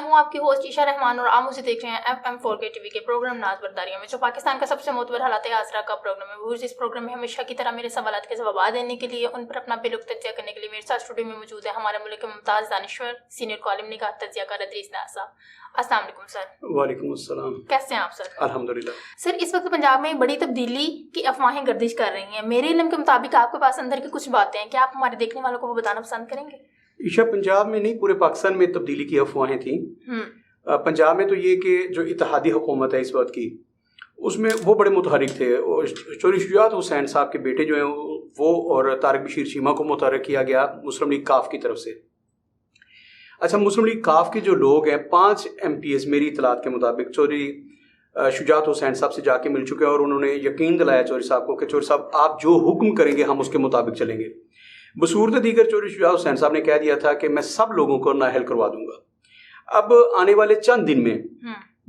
میں ہوں آپ کی ہوسٹ عشاء رحمان اور آپ مجھے دیکھ رہے ہیں FM4K ٹی وی کے پروگرام ناز برداریوں میں، جو پاکستان کا سب سے معتبر حالات حاضرہ کا پروگرام ہے۔ اس پروگرام میں ہمیشہ کی طرح میرے سوالات کے جوابات دینے کے لیے، ان پر اپنا بے لک تجزیہ کرنے کے لیے میرے ساتھ اسٹوڈیو میں موجود ہے ہمارے ملک کے ممتاز دانشور سینئر کالم نگار تجزیہ کار ادریس ناز صاحب۔ السلام علیکم سر۔ وعلیکم السلام۔ کیسے ہیں آپ سر؟ الحمدللہ۔ سر اس وقت پنجاب میں بڑی تبدیلی کی افواہیں گردش کر رہی ہیں، میرے علم کے مطابق آپ کے پاس اندر کی کچھ باتیں ہیں، کیا آپ ہمارے دیکھنے والوں کو وہ بتانا پسند کریں گے؟ عشاء، پنجاب میں نہیں پورے پاکستان میں تبدیلی کی افواہیں تھیں۔ پنجاب میں تو یہ کہ جو اتحادی حکومت ہے اس وقت کی، اس میں وہ بڑے متحرک تھے۔ چوری شجاعت حسین صاحب کے بیٹے جو ہیں وہ اور طارق بشیر چیمہ کو متحرک کیا گیا مسلم لیگ کاف کی طرف سے۔ اچھا، مسلم لیگ کاف کے جو لوگ ہیں 5 MPs میری اطلاعات کے مطابق چوری شجاعت حسین صاحب سے جا کے مل چکے ہیں، اور انہوں نے یقین دلایا چوری صاحب کو کہ چوری صاحب آپ جو حکم کریں گے ہم اس کے مطابق چلیں گے۔ بصورت دیگر چوری شجاعت حسین صاحب نے کہہ دیا تھا کہ میں سب لوگوں کو نااہل کروا دوں گا۔ اب آنے والے چند دن میں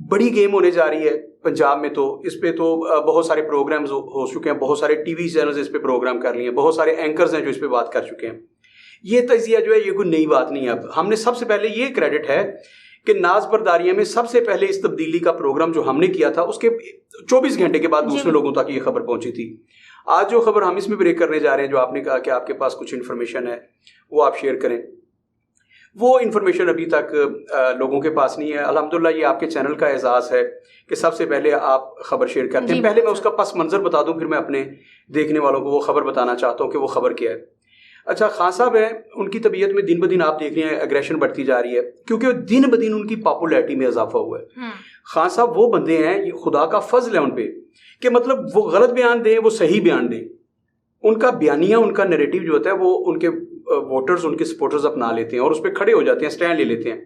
بڑی گیم ہونے جا رہی ہے پنجاب میں، تو اس پہ تو بہت سارے پروگرامز ہو چکے ہیں، بہت سارے ٹی وی چینلز اس پہ پروگرام کر لیے ہیں، بہت سارے اینکرز ہیں جو اس پہ بات کر چکے ہیں۔ یہ تجزیہ جو ہے یہ کوئی نئی بات نہیں ہے۔ اب ہم نے سب سے پہلے یہ کریڈٹ ہے کہ ناز برداریہ میں سب سے پہلے اس تبدیلی کا پروگرام جو ہم نے کیا تھا اس کے 24 گھنٹے کے بعد دوسرے لوگوں تک یہ خبر پہنچی تھی۔ آج جو خبر ہم اس میں بریک کرنے جا رہے ہیں، جو آپ نے کہا کہ آپ کے پاس کچھ انفارمیشن ہے وہ آپ شیئر کریں، وہ انفارمیشن ابھی تک لوگوں کے پاس نہیں ہے۔ الحمدللہ یہ آپ کے چینل کا اعزاز ہے کہ سب سے پہلے آپ خبر شیئر کرتے ہیں۔ پہلے میں اس کا پس منظر بتا دوں، پھر میں اپنے دیکھنے والوں کو وہ خبر بتانا چاہتا ہوں کہ وہ خبر کیا ہے۔ اچھا، خان صاحب ہیں، ان کی طبیعت میں دن بدن آپ دیکھ رہے ہیں اگریشن بڑھتی جا رہی ہے، کیونکہ دن بدن ان کی پاپولیرٹی میں اضافہ ہوا ہے۔ خان صاحب وہ بندے ہیں، یہ خدا کا فضل ہے ان پہ، کہ مطلب وہ غلط بیان دیں وہ صحیح بیان دیں، ان کا بیانیہ، ان کا نیریٹو جو ہوتا ہے وہ ان کے ووٹرز، ان کے سپورٹرز اپنا لیتے ہیں اور اس پہ کھڑے ہو جاتے ہیں، سٹینڈ لے لیتے ہیں۔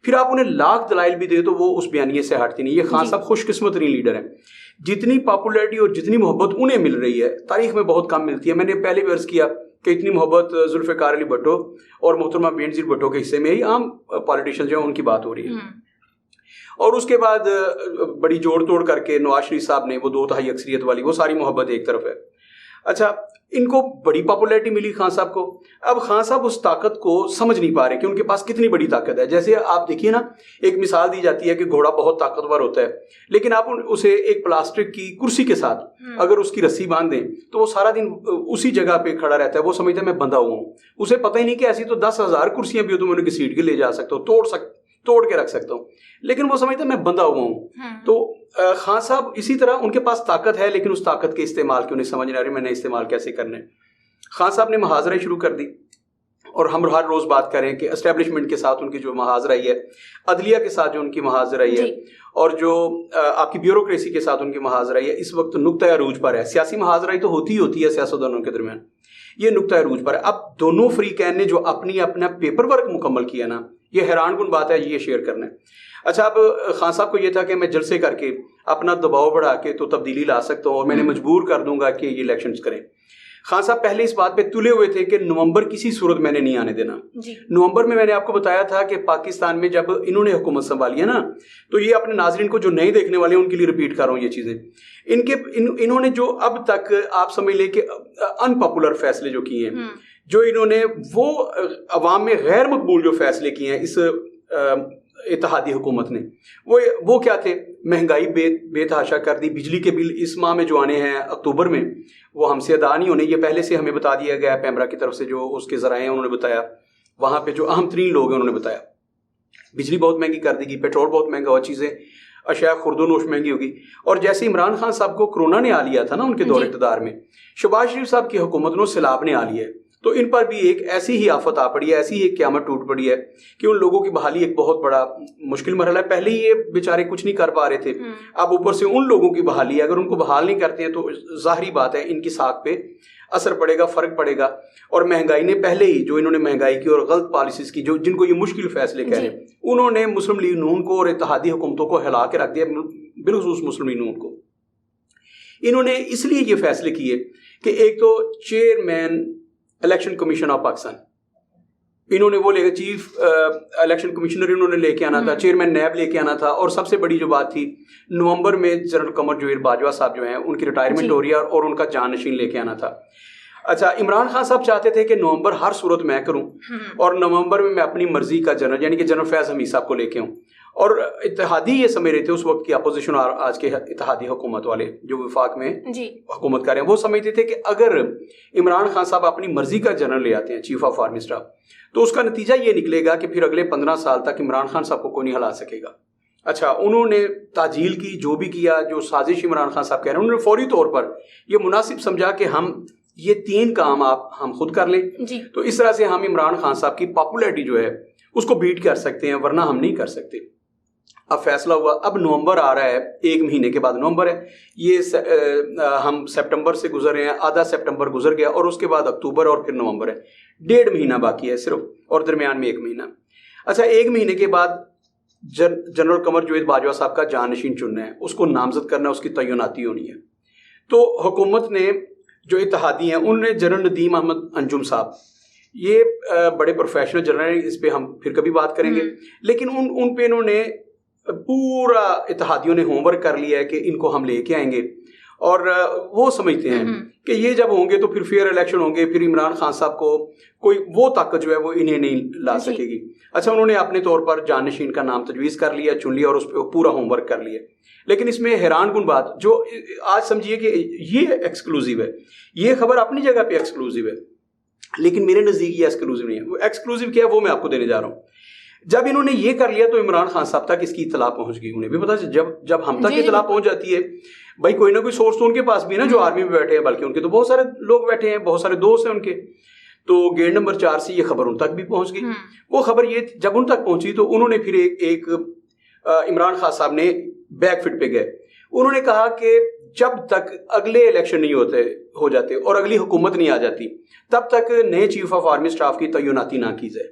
پھر آپ انہیں لاکھ دلائل بھی دے تو وہ اس بیانیے سے ہٹتے نہیں۔ یہ خان صاحب خوش قسمت ترین لیڈر ہیں۔ جتنی پاپولیرٹی اور جتنی محبت انہیں مل رہی ہے تاریخ میں بہت کم ملتی ہے۔ میں نے پہلے بھی عرض کیا کہ اتنی محبت ذوالفقار علی بھٹو اور محترمہ بینظیر بھٹو کے حصے میں ہی عام پالیٹیشین جو ہیں ان کی بات ہو رہی ہے۔ اور اس کے بعد بڑی جوڑ توڑ کر کے نواز شریف صاحب نے وہ 2/3 اکثریت والی وہ ساری محبت ایک طرف ہے۔ اچھا، ان کو بڑی پاپولیرٹی ملی خان صاحب کو۔ اب خان صاحب اس طاقت کو سمجھ نہیں پا رہے کہ ان کے پاس کتنی بڑی طاقت ہے۔ جیسے آپ دیکھیے نا، ایک مثال دی جاتی ہے کہ گھوڑا بہت طاقتور ہوتا ہے، لیکن آپ اسے ایک پلاسٹک کی کرسی کے ساتھ اگر اس کی رسی باندھ دیں تو وہ سارا دن اسی جگہ پہ کھڑا رہتا ہے، وہ سمجھتا ہے میں بندھا ہوا ہوں۔ اسے پتہ ہی نہیں کہ ایسی تو 10,000 کرسیاں بھی ہو تو میں انہیں گھسیٹ کے لے جا سکتا ہوں، توڑ کے رکھ سکتا ہوں، لیکن وہ سمجھتا ہے میں بندھا ہوا ہوں۔ تو خان صاحب اسی طرح ان کے پاس طاقت ہے، لیکن اس طاقت کے استعمال کی انہیں سمجھ نہیں آ رہی میں نے استعمال کیسے کرنا ہے۔ خان صاحب نے محاذرے شروع کر دی، اور ہم ہر روز بات کریں کہ اسٹیبلشمنٹ کے ساتھ ان کی جو محاذرہ ہے، عدلیہ کے ساتھ جو ان کی محاذرہ ہے، اور جو آپ کی بیوروکریسی کے ساتھ ان کی محاذرہ ہے، اس وقت نقطۂ عروج پر ہے۔ سیاسی محاذرہ تو ہوتی ہے سیاستدانوں کے درمیان، یہ نقطۂ عروج پر ہے۔ اب دونوں فریقین نے جو اپنا پیپر ورک مکمل کیا نا، یہ حیران کن بات ہے، یہ شیئر کرنا ہے۔ اچھا، اب خان صاحب کو یہ تھا کہ میں جلسے کر کے اپنا دباؤ بڑھا کے تو تبدیلی لا سکتا ہوں، اور میں نے مجبور کر دوں گا کہ یہ الیکشنز کریں۔ خان صاحب پہلے اس بات پہ تلے ہوئے تھے کہ نومبر کسی صورت میں نے نہیں آنے دینا۔ نومبر میں نے آپ کو بتایا تھا کہ پاکستان میں جب انہوں نے حکومت سنبھالی ہے نا، تو یہ اپنے ناظرین کو جو نئے دیکھنے والے ہیں ان کے لیے ریپیٹ کر رہا ہوں یہ چیزیں، انہوں نے جو اب تک آپ سمجھ لیں کہ ان پاپولر فیصلے جو کیے ہیں، جو انہوں نے وہ عوام میں غیر مقبول جو فیصلے کیے ہیں اس اتحادی حکومت نے، وہ کیا تھے؟ مہنگائی بے تحاشا کر دی، بجلی کے بل اس ماہ میں جو آنے ہیں اکتوبر میں وہ ہم سے ادا نہیں ہونے، یہ پہلے سے ہمیں بتا دیا گیا ہے، پیمرا کی طرف سے جو اس کے ذرائع ہیں انہوں نے بتایا، وہاں پہ جو اہم ترین لوگ ہیں انہوں نے بتایا بجلی بہت مہنگی کر دی گی، پیٹرول بہت مہنگا ہوا، چیزیں اشیاء خرد و نوش مہنگی ہوگی۔ اور جیسے عمران خان صاحب کو کرونا نے آ لیا تھا نا ان کے دور اقتدار میں، شہباز شریف صاحب کی حکومت نے سیلاب نے آ لیا ہے، تو ان پر بھی ایک ایسی ہی آفت آ پڑی ہے، ایسی ہی ایک قیامت ٹوٹ پڑی ہے کہ ان لوگوں کی بحالی ایک بہت بڑا مشکل مرحلہ ہے۔ پہلے ہی یہ بیچارے کچھ نہیں کر پا رہے تھے، اب اوپر سے ان لوگوں کی بحالی ہے، اگر ان کو بحال نہیں کرتے ہیں تو ظاہری بات ہے ان کی ساکھ پہ اثر پڑے گا، فرق پڑے گا۔ اور مہنگائی نے پہلے ہی جو انہوں نے مہنگائی کی اور غلط پالیسیز کی، جو جن کو یہ مشکل فیصلے کہہ رہے ہیں، انہوں نے مسلم لیگ نون کو اور اتحادی حکومتوں کو ہلا کے رکھ دیا، بالخصوص مسلم لیگ نون کو۔ انہوں نے اس لیے یہ فیصلے کیے کہ ایک تو chairman election commission of Pakistan انہوں نے وہ لے گا، چیف الیکشن کمشنر انہوں نے لے کے آنا تھا، چیئرمین نیب لے کے آنا تھا، اور سب سے بڑی جو بات تھی نومبر میں جنرل قمر جوہر باجوہ صاحب جو ہیں ان کی ریٹائرمنٹ ہو رہی ہے اور ان کا جانشین لے کے آنا تھا۔ اچھا، عمران خان صاحب چاہتے تھے کہ نومبر ہر صورت میں کروں اور نومبر میں اپنی مرضی کا جنرل یعنی کہ جنرل فیاض حمید صاحب کو لے کے ہوں. اور اتحادی یہ سمجھ رہے تھے اس وقت کی اپوزیشن اور آج کے اتحادی حکومت والے جو وفاق میں حکومت کر رہے ہیں وہ سمجھتے تھے کہ اگر عمران خان صاحب اپنی مرضی کا جنرل لے آتے ہیں چیف آف آرمی اسٹاف تو اس کا نتیجہ یہ نکلے گا کہ پھر اگلے 15 سال تک عمران خان صاحب کو کوئی نہیں ہلا سکے گا. اچھا، انہوں نے تعجیل کی، جو بھی کیا، جو سازش عمران خان صاحب کہہ رہے ہیں انہوں نے فوری طور پر یہ مناسب سمجھا کہ ہم یہ 3 کام ہم خود کر لیں تو اس طرح سے ہم عمران خان صاحب کی پاپولیرٹی جو ہے اس کو بیٹ کر سکتے ہیں، ورنہ ہم نہیں کر سکتے. اب فیصلہ ہوا، اب نومبر آ رہا ہے، 1 مہینے کے بعد نومبر ہے. یہ ہم سپٹمبر سے گزر رہے ہیں، آدھا سپٹمبر گزر گیا اور اس کے بعد اکتوبر اور پھر نومبر ہے. 1.5 مہینہ باقی ہے صرف، اور درمیان میں 1 مہینہ. اچھا، 1 مہینے کے بعد جنرل قمر جاوید باجوہ صاحب کا جانشین چننا ہے، اس کو نامزد کرنا ہے، اس کی تعیناتی ہونی ہے. تو حکومت نے جو اتحادی ہیں انہوں نے جنرل ندیم احمد انجم صاحب، یہ بڑے پروفیشنل جنرل ہیں، اس پہ ہم پھر کبھی بات کریں گے، لیکن ان پہ انہوں نے پورا اتحادیوں نے ہوم ورک کر لیا ہے کہ ان کو ہم لے کے آئیں گے. اور وہ سمجھتے ہیں کہ یہ جب ہوں گے تو پھر فیئر الیکشن ہوں گے، پھر عمران خان صاحب کو کوئی وہ طاقت جو ہے وہ انہیں نہیں لا سکے گی. اچھا، انہوں نے اپنے طور پر جانشین کا نام تجویز کر لیا، چن لیا اور اس پہ پورا ہوم ورک کر لیا. لیکن اس میں حیران کن بات جو آج سمجھیے کہ یہ ایکسکلوزیو ہے، یہ خبر اپنی جگہ پہ ایکسکلوزیو ہے، لیکن میرے نزدیک یہ ایکسکلوزیو نہیں ہے. وہ ایکسکلوزیو کیا ہے وہ میں آپ کو دینے جا رہا ہوں. جب انہوں نے یہ کر لیا تو عمران خان صاحب تک اس کی اطلاع پہنچ گئی. انہیں بھی پتا جب ہم تک اطلاع پہنچ جاتی ہے، بھائی کوئی نہ کوئی سورس تو ان کے پاس بھی نا جو آرمی میں بیٹھے ہیں، بلکہ ان کے تو بہت سارے لوگ بیٹھے ہیں، بہت سارے دوست ہیں ان کے. تو گیٹ نمبر 4 سے یہ خبر ان تک بھی پہنچ گئی. وہ خبر یہ جب ان تک پہنچی تو انہوں نے پھر ایک عمران خان صاحب نے بیک فٹ پہ گئے. انہوں نے کہا کہ جب تک اگلے الیکشن نہیں ہو جاتے اور اگلی حکومت نہیں آ جاتی تب تک نئے چیف آف آرمی اسٹاف کی تعیناتی نہ کی جائے،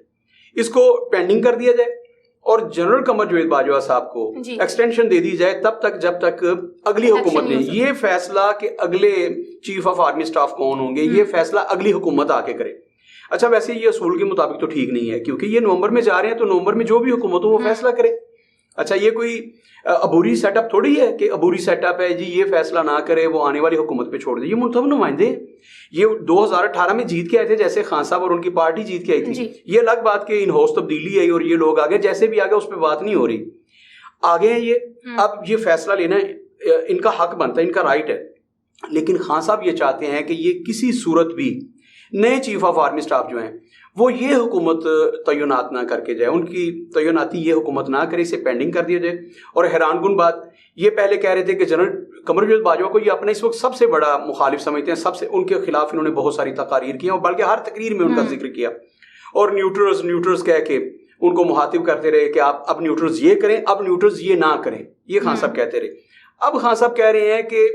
اس کو پینڈنگ کر دیا جائے اور جنرل قمر جاوید باجوہ صاحب کو ایکسٹینشن دے دی جائے تب تک جب تک اگلی حکومت نہیں. یہ فیصلہ کہ اگلے چیف آف آرمی اسٹاف کون ہوں گے یہ فیصلہ اگلی حکومت آ کے کرے. اچھا، ویسے یہ اصول کے مطابق تو ٹھیک نہیں ہے، کیونکہ یہ نومبر میں جا رہے ہیں تو نومبر میں جو بھی حکومت ہو وہ فیصلہ کرے. اچھا، یہ کوئی عبوری سیٹ اپ تھوڑی ہے کہ عبوری سیٹ اپ ہے جی یہ فیصلہ نہ کرے وہ آنے والی حکومت پہ چھوڑ دے. یہ منتخب نمائندے یہ 2018 میں جیت کے آئے تھے، جیسے خان صاحب اور ان کی پارٹی جیت کے آئی تھی. یہ الگ بات کہ ان ہاؤس تبدیلی آئی اور یہ لوگ آگے، جیسے بھی آگے اس پہ بات نہیں ہو رہی. آگے ہیں یہ، اب یہ فیصلہ لینا ان کا حق بنتا ہے، ان کا رائٹ ہے. لیکن خان صاحب یہ چاہتے ہیں کہ یہ کسی صورت بھی نئے چیف آف آرمی اسٹاف جو ہیں وہ یہ حکومت تعینات نہ کر کے جائے، ان کی تعیناتی یہ حکومت نہ کرے، اسے پینڈنگ کر دیا جائے. اور حیران کن بات یہ پہلے کہہ رہے تھے کہ جنرل قمر جاوید باجوہ کو یہ اپنا اس وقت سب سے بڑا مخالف سمجھتے ہیں، سب سے ان کے خلاف انہوں نے بہت ساری تقاریر کی ہیں اور بلکہ ہر تقریر میں ان کا ذکر کیا اور نیوٹرلز کہہ کے ان کو مخاطب کرتے رہے کہ آپ اب نیوٹرلز یہ کریں، اب نیوٹرلز یہ نہ کریں. یہ خان صاحب کہتے رہے. اب خان صاحب کہہ رہے ہیں کہ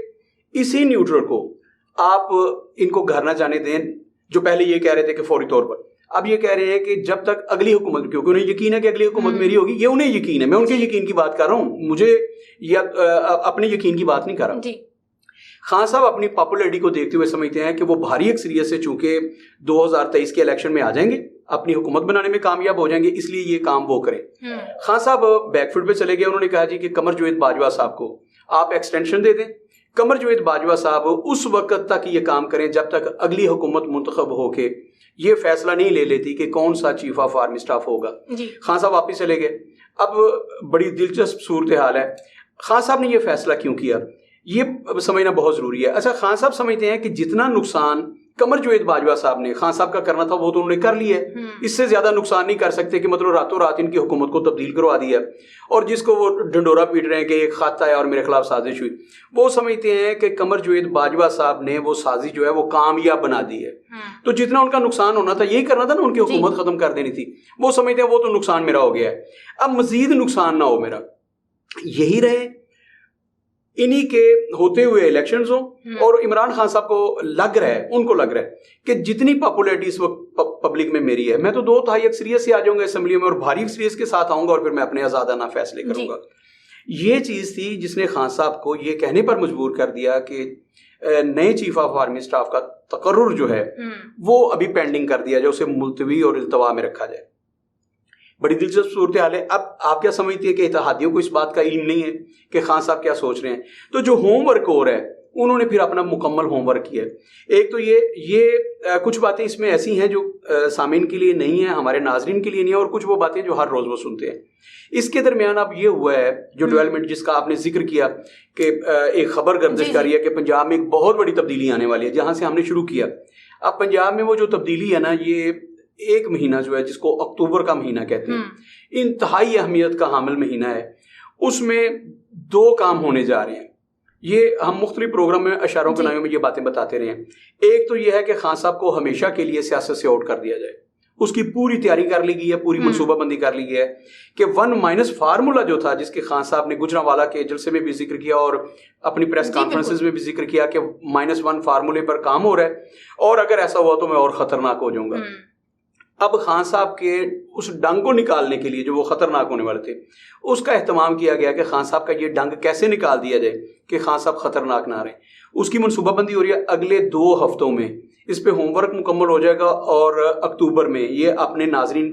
اسی نیوٹرل کو آپ ان کو گھر نہ جانے دیں، جو پہلے یہ کہہ رہے تھے کہ فوری طور پر. اب یہ کہہ رہے ہیں کہ جب تک اگلی حکومت، کیونکہ انہیں یقین ہے کہ اگلی حکومت میری ہوگی، یہ انہیں یقین ہے، میں ان کے یقین کی بات کر رہا ہوں، مجھے یہ اپنے یقین کی بات نہیں کر رہا. خان صاحب اپنی پاپولیرٹی کو دیکھتے ہوئے سمجھتے ہیں کہ وہ بھاری اکثریت سے چونکہ 2023 کے الیکشن میں آ جائیں گے، اپنی حکومت بنانے میں کامیاب ہو جائیں گے، اس لیے یہ کام وہ کریں. خان صاحب بیک فٹ پہ چلے گئے. انہوں نے کہا جی کہ قمر جاوید باجوہ صاحب کو آپ ایکسٹینشن دے دیں. قمر جاوید باجوہ صاحب اس وقت تک یہ کام کریں جب تک اگلی حکومت منتخب ہو کے یہ فیصلہ نہیں لے لیتی کہ کون سا چیف آف آرمی اسٹاف ہوگا. خان صاحب واپس چلے گئے. اب بڑی دلچسپ صورتحال ہے. خان صاحب نے یہ فیصلہ کیوں کیا یہ سمجھنا بہت ضروری ہے. اچھا، خان صاحب سمجھتے ہیں کہ جتنا نقصان قمر جاوید باجوہ صاحب نے خان صاحب کا کرنا تھا وہ تو انہوں نے کر لیا ہے، اس سے زیادہ نقصان نہیں کر سکتے کہ مطلب راتوں رات ان کی حکومت کو تبدیل کروا دیا. اور جس کو وہ ڈنڈورا پیٹ رہے ہیں کہ ایک خط آیا اور میرے خلاف سازش ہوئی، وہ سمجھتے ہیں کہ قمر جاوید باجوہ صاحب نے وہ سازش جو ہے وہ کامیاب بنا دی ہے. تو جتنا ان کا نقصان ہونا تھا یہی کرنا تھا نا، ان کی حکومت ختم کر دینی تھی. وہ سمجھتے ہیں وہ تو نقصان میرا ہو گیا ہے، اب مزید نقصان نہ ہو میرا. یہی رہے انہی کے ہوتے ہوئے الیکشنز ہوں. اور عمران خان صاحب کو لگ رہا ہے، ان کو لگ رہا ہے کہ جتنی پاپولیرٹی اس وقت پبلک میں میری ہے، میں تو 2/3 اکثریت سے آ جاؤں گا اسمبلی میں اور بھاری اکثریت کے ساتھ آؤں گا اور پھر میں اپنے آزادانہ فیصلے کروں گا. یہ چیز تھی جس نے خان صاحب کو یہ کہنے پر مجبور کر دیا کہ نئے چیف آف آرمی اسٹاف کا تقرر جو ہے وہ ابھی پینڈنگ کر دیا جائے، اسے ملتوی اور التوا میں رکھا جائے. بڑی دلچسپ صورتحال ہے. اب آپ کیا سمجھتی ہیں کہ اتحادیوں کو اس بات کا علم نہیں ہے کہ خان صاحب کیا سوچ رہے ہیں؟ تو جو ہوم ورک ہو رہا ہے انہوں نے پھر اپنا مکمل ہوم ورک کیا. ایک تو یہ کچھ باتیں اس میں ایسی ہیں جو سامعین کے لیے نہیں ہیں, ہمارے ناظرین کے لیے نہیں ہیں, اور کچھ وہ باتیں جو ہر روز وہ سنتے ہیں. اس کے درمیان اب یہ ہوا ہے جو ڈیولپمنٹ جس کا آپ نے ذکر کیا کہ ایک خبر گردش کر رہی ہے کہ پنجاب میں ایک بہت بڑی تبدیلی آنے والی ہے, جہاں سے ہم نے شروع کیا. اب پنجاب میں وہ جو تبدیلی ہے نا, یہ ایک مہینہ جو ہے جس کو اکتوبر کا مہینہ کہتے ہیں, انتہائی اہمیت کا حامل مہینہ ہے. اس میں 2 کام ہونے جا رہے ہیں. یہ ہم مختلف پروگرام میں اشاروں کنایوں میں یہ باتیں بتاتے رہے ہیں. ایک تو یہ ہے کہ خان صاحب کو ہمیشہ کے لیے سیاست سے آؤٹ کر دیا جائے. اس کی پوری تیاری کر لی گئی ہے, پوری منصوبہ بندی کر لی گئی ہے کہ 1- فارمولا جو تھا, جس کے خان صاحب نے گجرانوالہ کے جلسے میں بھی ذکر کیا اور اپنی پریس کانفرنسز میں بھی ذکر کیا کہ -1 فارمولے پر کام ہو رہا ہے, اور اگر ایسا ہوا تو میں اور خطرناک ہو جاؤں گا. اب خان صاحب کے اس ڈنگ کو نکالنے کے لیے جو وہ خطرناک ہونے والے تھے, اس کا اہتمام کیا گیا کہ خان صاحب کا یہ ڈنگ کیسے نکال دیا جائے کہ خان صاحب خطرناک نہ رہیں. اس کی منصوبہ بندی ہو رہی ہے. اگلے 2 ہفتوں میں اس پہ ہوم ورک مکمل ہو جائے گا, اور اکتوبر میں یہ اپنے ناظرین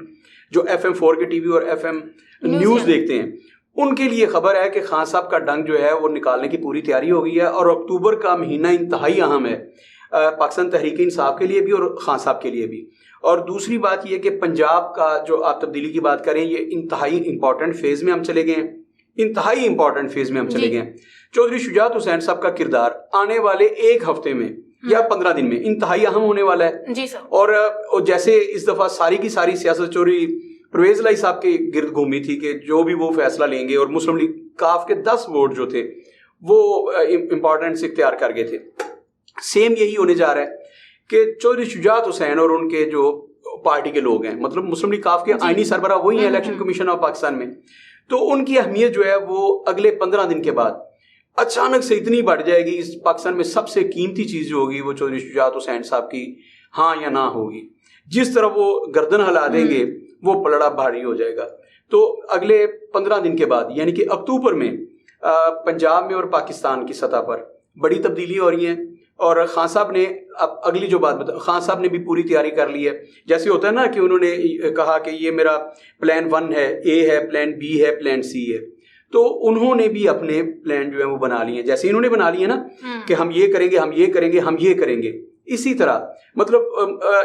جو FM4 کے ٹی وی اور FM نیوز دیکھتے ہیں ان کے لیے خبر ہے کہ خان صاحب کا ڈنگ جو ہے وہ نکالنے کی پوری تیاری ہو گئی ہے. اور اکتوبر کا مہینہ انتہائی اہم ہے پاکستان تحریک انصاف کے لیے بھی اور خان صاحب کے لیے بھی. اور دوسری بات یہ کہ پنجاب کا جو آپ تبدیلی کی بات کریں, یہ انتہائی امپورٹنٹ فیز میں ہم چلے گئے ہیں, انتہائی امپورٹنٹ فیز میں ہم چلے گئے ہیں. چودھری شجاعت حسین صاحب کا کردار آنے والے 1 ہفتے میں یا 15 دن میں انتہائی اہم ہونے والا ہے. جی سر. اور جیسے اس دفعہ ساری کی ساری سیاست چوری پرویز الہی صاحب کے گرد گھومی تھی کہ جو بھی وہ فیصلہ لیں گے, اور مسلم لیگ کاف کے 10 ووٹ جو تھے وہ امپورٹنس اختیار کر گئے تھے, سیم یہی ہونے جا رہا ہے کہ چودھری شجاعت حسین اور ان کے جو پارٹی کے لوگ ہیں, مطلب مسلم لیگ کاف کے آئینی سربراہ وہی ہیں الیکشن کمیشن آف پاکستان میں, تو ان کی اہمیت جو ہے وہ اگلے 15 دن کے بعد اچانک سے اتنی بڑھ جائے گی. اس پاکستان میں سب سے قیمتی چیز جو ہوگی وہ چودھری شجاعت حسین صاحب کی ہاں یا نہ ہوگی. جس طرح وہ گردن ہلا دیں گے وہ پلڑا بھاری ہو جائے گا. تو اگلے 15 دن کے بعد یعنی کہ اکتوبر میں پنجاب میں اور پاکستان کی سطح پر بڑی تبدیلی ہو رہی ہے. اور خان صاحب نے اب اگلی جو بات خان صاحب نے بھی پوری تیاری کر لی ہے. جیسے ہوتا ہے نا کہ انہوں نے کہا کہ یہ میرا پلان 1 ہے, A ہے, پلان B ہے, پلان C ہے, تو انہوں نے بھی اپنے پلان جو ہے وہ بنا لیے ہیں. جیسے انہوں نے بنا لیے نا کہ ہم یہ کریں گے, ہم یہ کریں گے, ہم یہ کریں گے, اسی طرح مطلب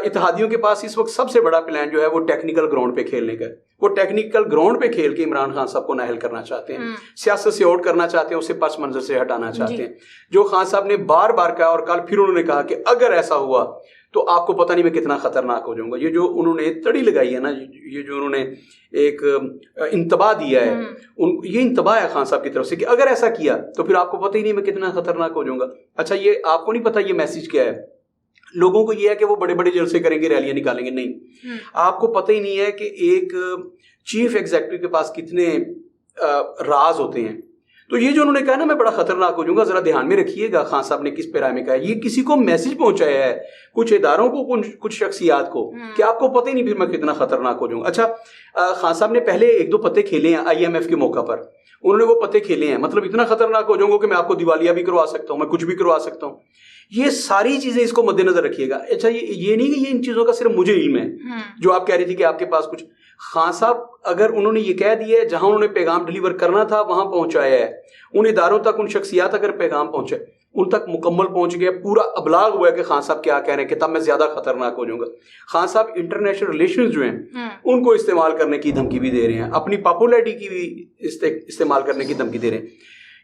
اتحادیوں کے پاس اس وقت سب سے بڑا پلان جو ہے وہ ٹیکنیکل گراؤنڈ پہ کھیلنے کا ہے. وہ ٹیکنیکل گراؤنڈ پہ کھیل کے عمران خان صاحب کو نااہل کرنا چاہتے ہیں, سیاست سے آؤٹ کرنا چاہتے ہیں, اسے پس منظر سے ہٹانا چاہتے ہیں, جو خان صاحب نے بار بار کہا. اور کل پھر انہوں نے کہا کہ اگر ایسا ہوا تو آپ کو پتہ نہیں میں کتنا خطرناک ہو جاؤں گا. یہ جو انہوں نے تڑی لگائی ہے نا, یہ جو انہوں نے ایک انتباہ دیا ہے, یہ انتباہ ہے خان صاحب کی طرف سے کہ اگر ایسا کیا تو پھر آپ کو پتہ ہی نہیں میں کتنا خطرناک ہو جاؤں گا. اچھا, یہ آپ کو نہیں پتہ یہ میسج کیا ہے. لوگوں کو یہ ہے کہ وہ بڑے بڑے جلسے کریں گے, ریلیاں نکالیں گے. نہیں, آپ کو پتہ ہی نہیں ہے کہ ایک چیف ایگزیکٹو کے پاس کتنے راز ہوتے ہیں. تو یہ جو انہوں نے کہا نا میں بڑا خطرناک ہو جاؤں گا, ذرا دھیان میں رکھیے گا خان صاحب نے کس پیرا میں کہا ہے. یہ کسی کو میسج پہنچایا ہے, کچھ اداروں کو, کچھ شخصیات کو, کہ آپ کو پتہ ہی نہیں پھر میں کتنا خطرناک ہو جاؤں گا. اچھا, خان صاحب نے پہلے 1-2 پتے کھیلے ہیں IMF کے موقع پر, انہوں نے وہ پتے کھیلے ہیں, مطلب اتنا خطرناک ہو جاؤں گا کہ میں آپ کو دیوالیہ بھی کروا سکتا ہوں, میں کچھ بھی کروا سکتا ہوں. یہ ساری چیزیں اس کو مد نظر رکھیے گا. اچھا, یہ نہیں کہ یہ ان چیزوں کا صرف مجھے علم ہے, جو آپ کہہ رہی تھی کہ آپ کے پاس کچھ. خان صاحب اگر انہوں نے یہ کہہ دیا ہے, جہاں انہوں نے پیغام ڈلیور کرنا تھا وہاں پہنچایا ہے, ان اداروں تک, ان شخصیات اگر پیغام پہنچے ان تک مکمل پہنچ گیا, پورا ابلاغ ہوا ہے کہ خان صاحب کیا کہہ رہے ہیں کہ تب میں زیادہ خطرناک ہو جاؤں گا. خان صاحب انٹرنیشنل ریلیشنز جو ہیں ان کو استعمال کرنے کی دھمکی بھی دے رہے ہیں, اپنی پاپولیرٹی کی بھی استعمال کرنے کی دھمکی دے رہے ہیں.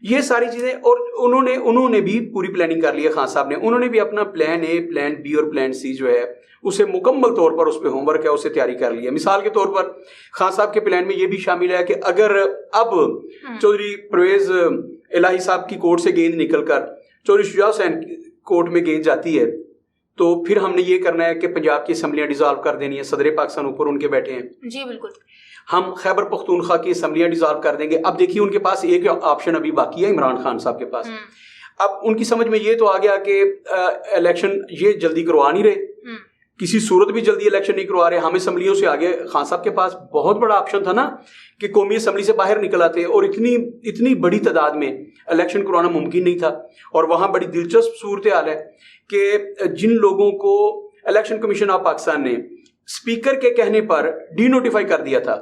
یہ ساری چیزیں, اور انہوں نے بھی پوری پلاننگ کر لی ہے خان صاحب نے. انہوں نے بھی اپنا پلان A, پلان B اور پلان C جو ہے اسے مکمل طور پر اس پہ ہوم ورک ہے, اسے تیاری کر لی ہے. مثال کے طور پر خان صاحب کے پلان میں یہ بھی شامل ہے کہ اگر اب چودھری پرویز الہی صاحب کی کورٹ سے گیند نکل کر چودھری شجاعت حسین کورٹ میں گیند جاتی ہے تو پھر ہم نے یہ کرنا ہے کہ پنجاب کی اسمبلیاں ڈیزالو کر دینی ہے. صدر پاکستان اوپر ان کے بیٹھے ہیں. جی بالکل. ہم خیبر پختونخوا کی اسمبلیاں ڈیزالو کر دیں گے. اب دیکھیے ان کے پاس ایک آپشن ابھی باقی ہے عمران خان صاحب کے پاس. اب ان کی سمجھ میں یہ تو آ گیا کہ الیکشن یہ جلدی کروا نہیں رہے, کسی صورت بھی جلدی الیکشن نہیں کروا رہے, ہم اسمبلیوں سے آگے. خان صاحب کے پاس بہت بڑا آپشن تھا نا کہ قومی اسمبلی سے باہر نکل آتے, اور اتنی بڑی تعداد میں الیکشن کروانا ممکن نہیں تھا. اور وہاں بڑی دلچسپ صورتحال ہے کہ جن لوگوں کو الیکشن کمیشن آف پاکستان نے اسپیکر کے کہنے پر ڈی نوٹیفائی کر دیا تھا,